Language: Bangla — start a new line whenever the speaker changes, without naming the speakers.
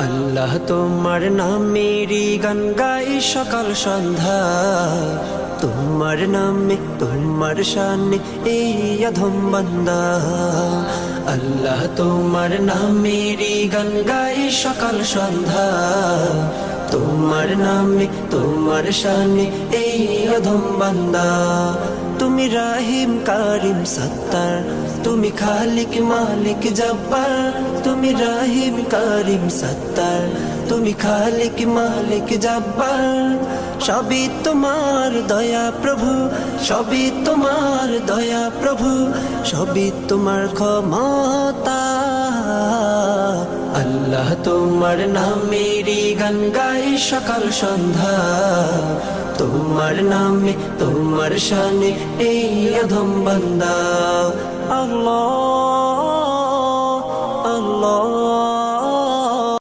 আল্লাহ তোমার নামেরই গান গাই সকাল সন্ধ্যা, তোমার নামে তোমার শানে এই অধম বান্দা। আল্লাহ তোমার নামেরই গান গাই সকাল সন্ধ্যা, তোমার নামে তোমার শানে এই অধম বান্দা। তুমি রাহিম কারিম সত্তার, তুমি খালিক মালিক জব্বার। তুমি রাহিম কারিম সত্তার, তুমি খালিক মালিক জব্বার। সবই তোমার দয়া প্রভু, সবই তোমার দয়া প্রভু, সবই তোমার ক্ষমতা। আল্লাহ তোমার নামেরই গান গাই সকাল সন্ধ্যা, তোমার নামে তোমার শানে এই অধম বান্দা। আল্লাহ আল্লাহ